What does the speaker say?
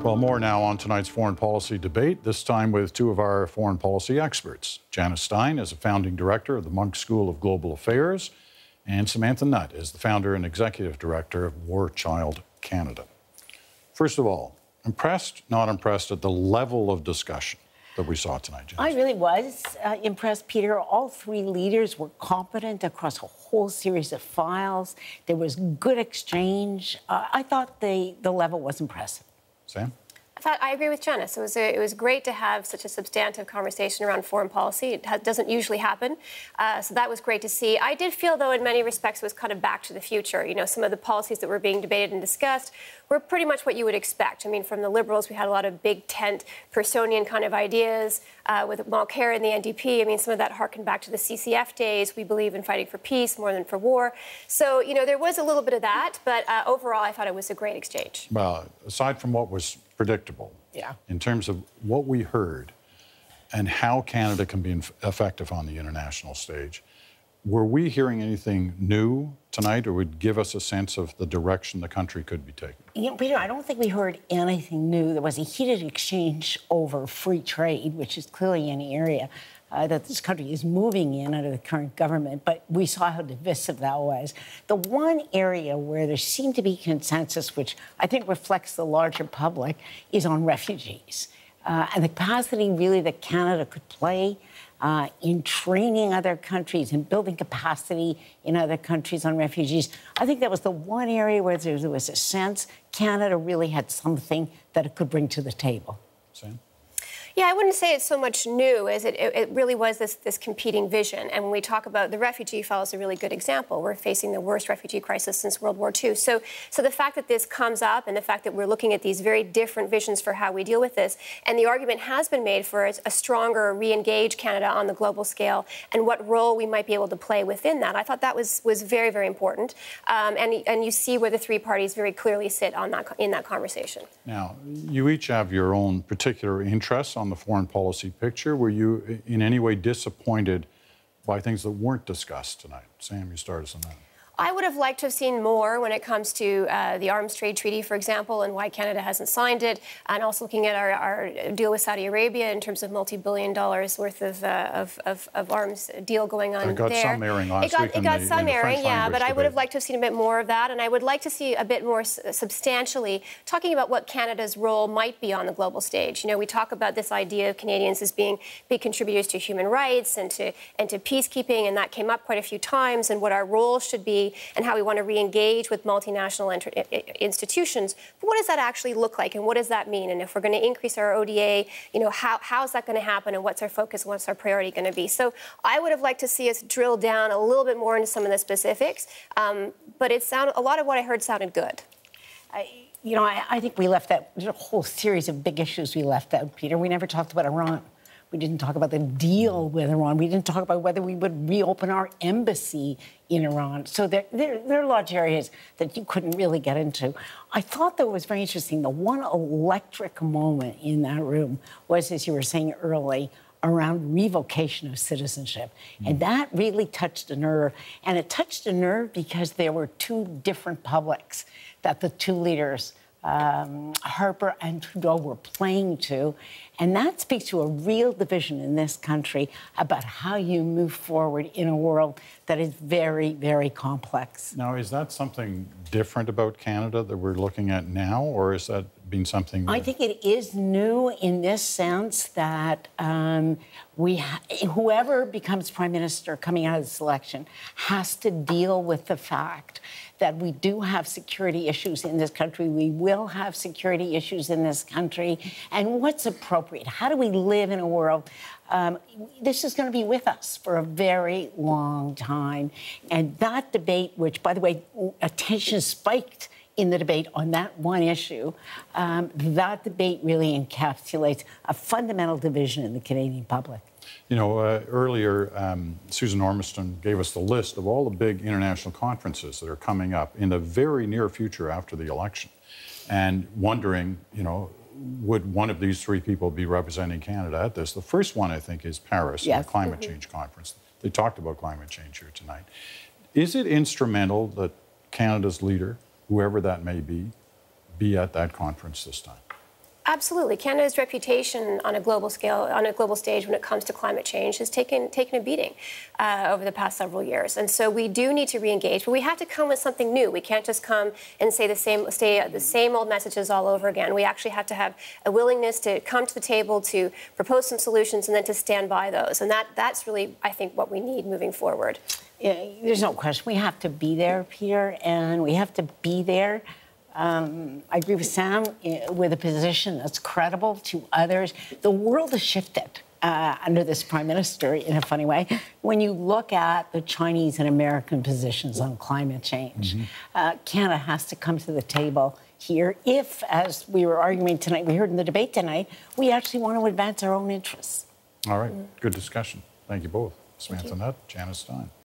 Well, more now on tonight's foreign policy debate, this time with two of our foreign policy experts. Janice Stein is a founding director of the Munk School of Global Affairs, and Samantha Nutt is the founder and executive director of War Child Canada. First of all, impressed, not impressed at the level of discussion that we saw tonight, Janice? I really was impressed, Peter. All three leaders were competent across a whole series of files. There was good exchange. I thought the level was impressive. Sam? I agree with Janice. It was great to have such a substantive conversation around foreign policy. It doesn't usually happen, so that was great to see. I did feel, though, in many respects, it was kind of back to the future. You know, some of the policies that were being debated and discussed were pretty much what you would expect. I mean, from the Liberals, we had a lot of big tent, Pearsonian kind of ideas with Munk and the NDP. I mean, some of that harkened back to the CCF days. We believe in fighting for peace more than for war. So, you know, there was a little bit of that, but overall, I thought it was a great exchange. Well, aside from what was predictable, in terms of what we heard and how Canada can be effective on the international stage, were we hearing anything new tonight or would give us a sense of the direction the country could be taking? You know, Peter, I don't think we heard anything new. There was a heated exchange over free trade, which is clearly an area that this country is moving in under the current government, but we saw how divisive that was. The one area where there seemed to be consensus, which I think reflects the larger public, is on refugees. And the capacity really that Canada could play in training other countries and building capacity in other countries on refugees. I think that was the one area where there was a sense Canada really had something that it could bring to the table. Sam? Yeah, I wouldn't say it's so much new as it really was this competing vision. And when we talk about the refugee file is a really good example. We're facing the worst refugee crisis since World War II. So the fact that this comes up and the fact that we're looking at these very different visions for how we deal with this, and the argument has been made for a stronger re-engage Canada on the global scale and what role we might be able to play within that. I thought that was very, very important. And you see where the three parties very clearly sit on that in that conversation. Now, you each have your own particular interests on the foreign policy picture. Were you in any way disappointed by things that weren't discussed tonight? Sam, you start us on that. I would have liked to have seen more when it comes to the arms trade treaty, for example, and why Canada hasn't signed it, and also looking at our deal with Saudi Arabia in terms of multi-billion dollars worth of arms deal going on there. It got some airing last week. It got some airing, yeah, but I would have debate. liked to have seen a bit more of that, and I would like to see a bit more substantially talking about what Canada's role might be on the global stage. You know, we talk about this idea of Canadians as being big contributors to human rights and to peacekeeping, and that came up quite a few times, and what our role should be and how we want to re-engage with multinational institutions. But what does that actually look like, and what does that mean? And if we're going to increase our ODA, you know, how's that going to happen, and what's our focus, and what's our priority going to be? So I would have liked to see us drill down a little bit more into some of the specifics, but a lot of what I heard sounded good. You know, I think we left out, there's a whole series of big issues we left out, Peter. We never talked about Iran. We didn't talk about the deal with Iran. We didn't talk about whether we would reopen our embassy in Iran. So there are large areas that you couldn't really get into. I thought that was very interesting. The one electric moment in that room was, as you were saying early, around revocation of citizenship. And that really touched a nerve. And it touched a nerve because there were two different publics that the two leaders, Harper and Trudeau, were playing to. And that speaks to a real division in this country about how you move forward in a world that is very, very complex. Now, is that something different about Canada that we're looking at now, or has that been something that... I think it is new in this sense that whoever becomes Prime Minister coming out of this election has to deal with the fact that we do have security issues in this country. We will have security issues in this country. And what's appropriate? How do we live in a world? This is going to be with us for a very long time. And that debate, which, by the way, attention spiked in the debate on that one issue, that debate really encapsulates a fundamental division in the Canadian public. You know, earlier, Susan Ormiston gave us the list of all the big international conferences that are coming up in the very near future after the election, and wondering, you know, would one of these three people be representing Canada at this? The first one, I think, is Paris, the climate change conference. They talked about climate change here tonight. Is it instrumental that Canada's leader, whoever that may be at that conference this time? Absolutely. Canada's reputation on a global scale, on a global stage when it comes to climate change has taken a beating over the past several years. And so we do need to re-engage, but we have to come with something new. We can't just come and say the same old messages all over again. We actually have to have a willingness to come to the table, to propose some solutions, and then to stand by those. And that's really, I think, what we need moving forward. Yeah, there's no question. We have to be there, Peter, and we have to be there. I agree with Sam with a position that's credible to others. The world has shifted under this Prime Minister in a funny way. When you look at the Chinese and American positions on climate change, Canada has to come to the table here if, as we were arguing tonight, we heard in the debate tonight, we actually want to advance our own interests. All right, good discussion. Thank you both. Samantha Nutt, Janice Stein.